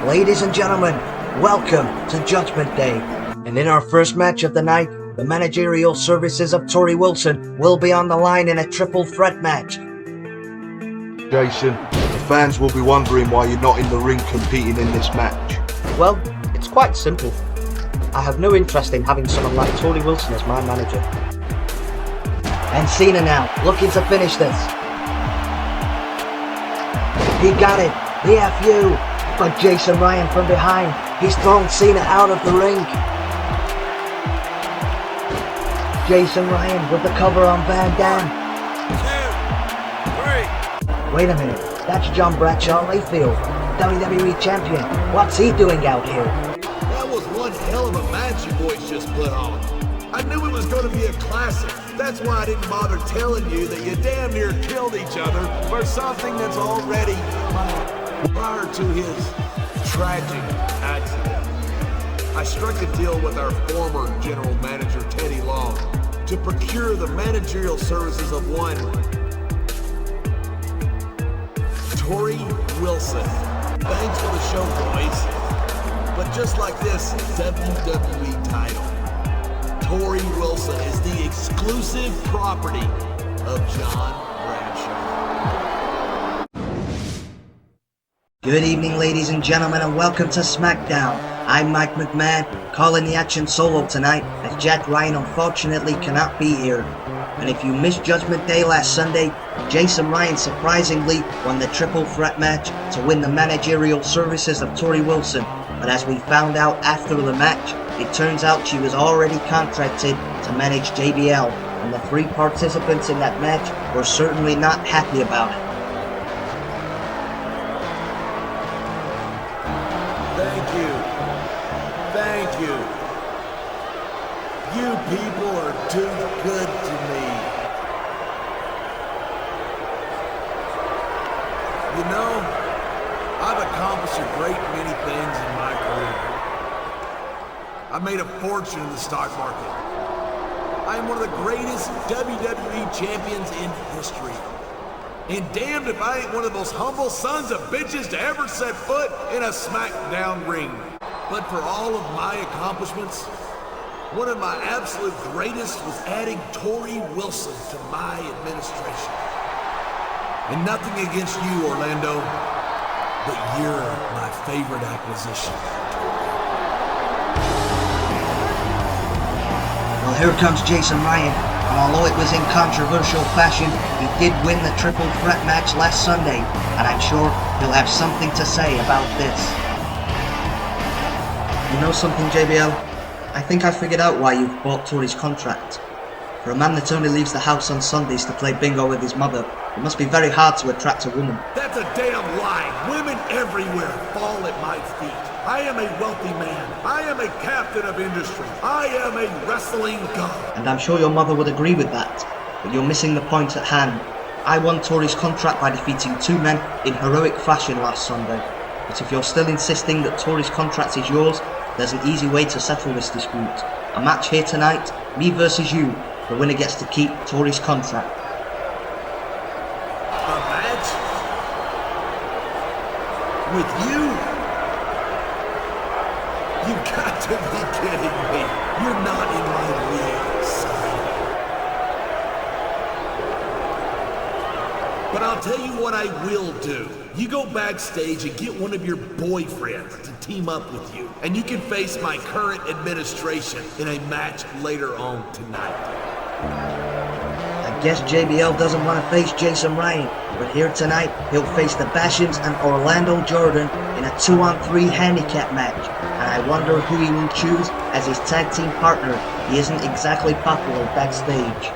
Ladies and gentlemen, welcome to Judgment Day. And in our first match of the night, the managerial services of Torrie Wilson will be on the line in a triple threat match. Jason, the fans will be wondering why you're not in the ring competing in this match. Well, it's quite simple. I have no interest in having someone like Torrie Wilson as my manager. And Cena now, looking to finish this. He got it, the FU, but Jason Ryan from behind, he's thrown Cena out of the ring. Jason Ryan with the cover on Van Dam. 2, 3. Wait a minute, that's John Bradshaw Layfield, WWE Champion. What's he doing out here? That was one hell of a match you boys just put on. I knew it was going to be a classic. That's why I didn't bother telling you that you damn near killed each other for something that's already prior to his tragic accident. I struck a deal with our former general manager, Teddy Long, to procure the managerial services of one Torrie Wilson. Thanks for the show, boys. But just like this WWE title, Torrie Wilson is the exclusive property of John Bradshaw. Good evening, ladies and gentlemen, and welcome to Smackdown. I'm Mike McMahon, calling the action solo tonight, as Jack Ryan unfortunately cannot be here. And if you missed Judgment Day last Sunday, Jason Ryan surprisingly won the triple threat match to win the managerial services of Torrie Wilson. But as we found out after the match, it turns out she was already contracted to manage JBL, and the 3 participants in that match were certainly not happy about it. Thank you. You people are too good to me. You know, I've accomplished a great many things in my career. I made a fortune in the stock market. I am one of the greatest WWE champions in history. And damned if I ain't one of the most humble sons of bitches to ever set foot in a Smackdown ring. But for all of my accomplishments, one of my absolute greatest was adding Torrie Wilson to my administration. And nothing against you, Orlando, but you're my favorite acquisition. Well, here comes Jason Ryan, and although it was in controversial fashion, he did win the triple threat match last Sunday, and I'm sure he'll have something to say about this. You know something, JBL? I think I figured out why you've bought Torrie's contract. For a man that only leaves the house on Sundays to play bingo with his mother, it must be very hard to attract a woman. That's a damn lie. Women everywhere fall at my feet. I am a wealthy man. I am a captain of industry. I am a wrestling god. And I'm sure your mother would agree with that, but you're missing the point at hand. I won Torrie's contract by defeating 2 men in heroic fashion last Sunday. But if you're still insisting that Torrie's contract is yours, there's an easy way to settle this dispute. A match here tonight, me versus you. The winner gets to keep Torrie's contract. A match? With you? You got to be kidding me. You're not in my league, son. But I'll tell you what I will do. You go backstage and get one of your boyfriends to team up with you, and you can face my current administration in a match later on tonight. I guess JBL doesn't want to face Jason Ryan, but here tonight he'll face the Bashams and Orlando Jordan in a 2-on-3 handicap match, and I wonder who he will choose as his tag team partner. He isn't exactly popular backstage.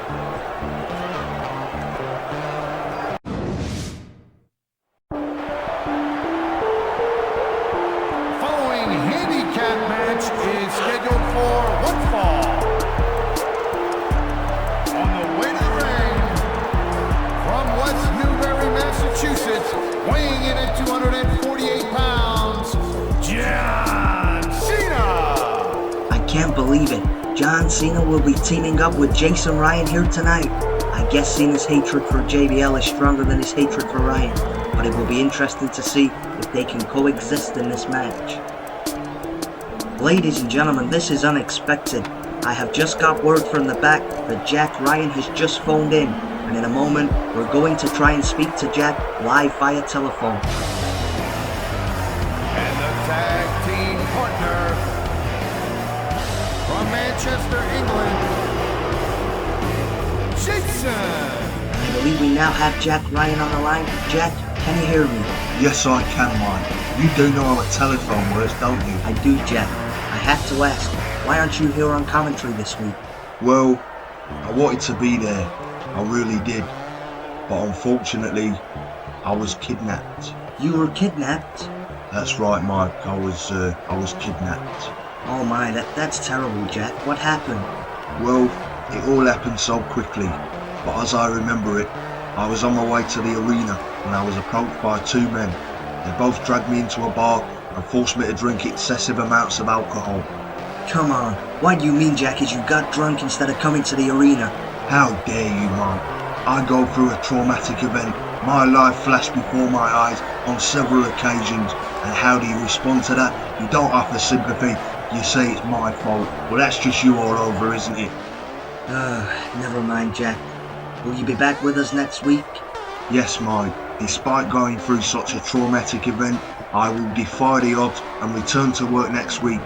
Weighing in at 248 pounds, John Cena! I can't believe it. John Cena will be teaming up with Jason Ryan here tonight. I guess Cena's hatred for JBL is stronger than his hatred for Ryan. but it will be interesting to see if they can coexist in this match. Ladies and gentlemen, this is unexpected. I have just got word from the back that Jack Ryan has just phoned in, and in a moment we're going to try and speak to Jack live via telephone. And the tag team partner from Manchester, England, Jason. I believe we now have Jack Ryan on the line. Jack, can you hear me? Yes, I can, Mike. You do know how a telephone works, don't you? I do, Jack. I have to ask, why aren't you here on commentary this week? Well, I wanted to be there. I really did. But unfortunately, I was kidnapped. You were kidnapped? That's right, Mike. I was kidnapped. Oh my, that's terrible, Jack. What happened? Well, it all happened so quickly. But as I remember it, I was on my way to the arena when I was approached by two men. They both dragged me into a bar and forced me to drink excessive amounts of alcohol. Come on, what do you mean, Jack, is you got drunk instead of coming to the arena? How dare you, Mike? I go through a traumatic event. My life flashed before my eyes on several occasions. And how do you respond to that? You don't offer sympathy. You say it's my fault. Well, that's just you all over, isn't it? Never mind, Jack. Will you be back with us next week? Yes, Mike. Despite going through such a traumatic event, I will defy the odds and return to work next week.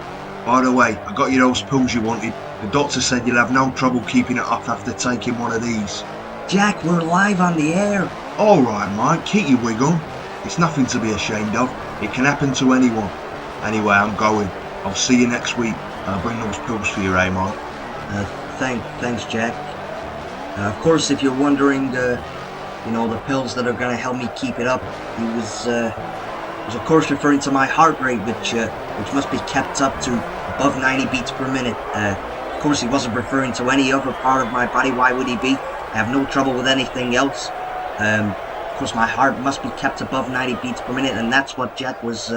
By the way, I got you those pills you wanted. The doctor said you'll have no trouble keeping it off after taking one of these. Jack, we're live on the air. Alright, Mike, keep your wig on. It's nothing to be ashamed of. It can happen to anyone. Anyway, I'm going. I'll see you next week. I'll bring those pills for you, Mike? Thanks, Jack. Of course, if you're wondering, the pills that are gonna help me keep it up, he was of course referring to my heart rate, which must be kept up to above 90 beats per minute. Of course, he wasn't referring to any other part of my body. Why would he be? I have no trouble with anything else. Of course, my heart must be kept above 90 beats per minute, and that's what Jack was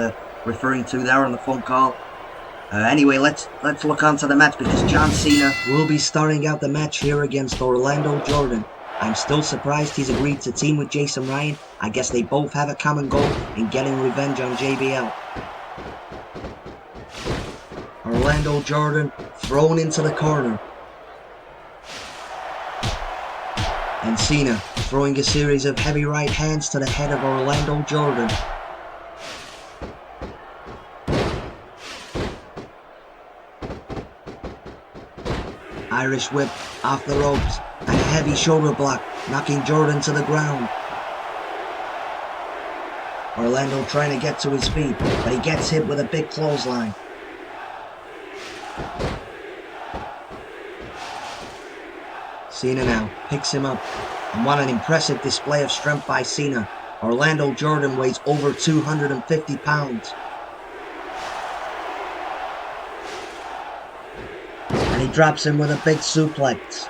referring to there on the phone call. Anyway, let's look onto the match, because John Cena will be starting out the match here against Orlando Jordan. I'm still surprised he's agreed to team with Jason Ryan. I guess they both have a common goal in getting revenge on JBL. Orlando Jordan thrown into the corner. And Cena throwing a series of heavy right hands to the head of Orlando Jordan. Irish whip off the ropes. A heavy shoulder block, knocking Jordan to the ground. Orlando trying to get to his feet, but he gets hit with a big clothesline. Cena now picks him up, and what an impressive display of strength by Cena. Orlando Jordan weighs over 250 pounds. And he drops him with a big suplex.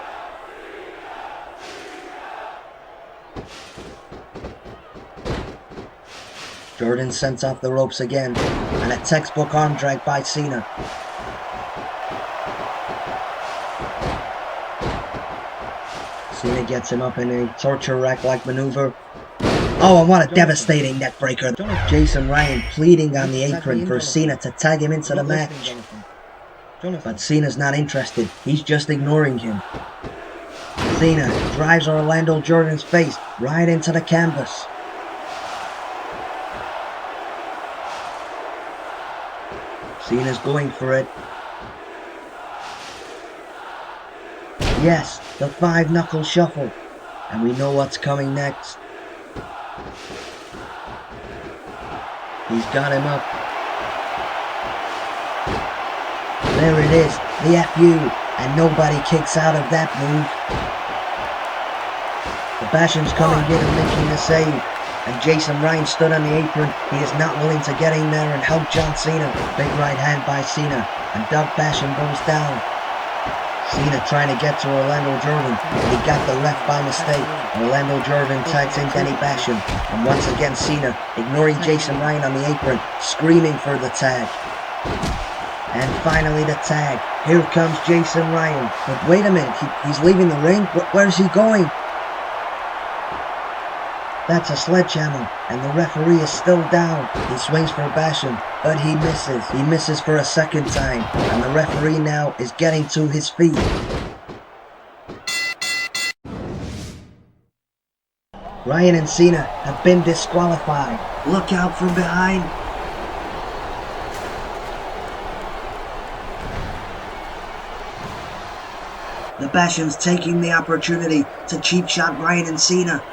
Jordan sent off the ropes again, and a textbook arm drag by Cena. Cena gets him up in a torture rack-like maneuver. Oh, and what a devastating neckbreaker. Jason Ryan pleading on the apron for Cena to tag him into the match. But Cena's not interested. He's just ignoring him. Cena drives Orlando Jordan's face right into the canvas. Cena's going for it. Yes, the 5-knuckle shuffle. And we know what's coming next. He's got him up. There it is, the FU, and nobody kicks out of that move. The Basham's coming in and making the save. And Jason Ryan stood on the apron. He is not willing to get in there and help John Cena. Big right hand by Cena. And Doug Basham goes down. Cena trying to get to Orlando Jordan. But he got the left by mistake. Orlando Jordan tags in Denny Basham. And once again Cena, ignoring Jason Ryan on the apron, screaming for the tag. And finally the tag. Here comes Jason Ryan. But wait a minute, he's leaving the ring? Where's he going? That's a sledgehammer, and the referee is still down. He swings for Basham, but he misses. He misses for a second time, and the referee now is getting to his feet. Ryan and Cena have been disqualified. Look out from behind. The Basham's taking the opportunity to cheap shot Ryan and Cena.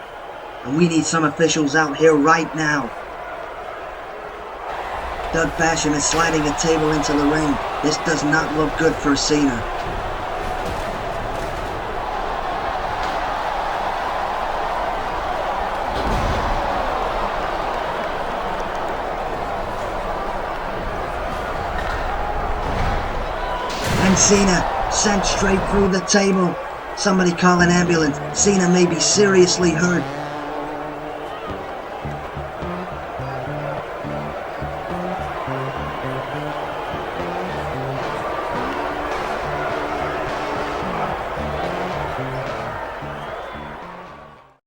And we need some officials out here right now. Doug Basham is sliding a table into the ring. This does not look good for Cena. And Cena sent straight through the table. Somebody call an ambulance. Cena may be seriously hurt.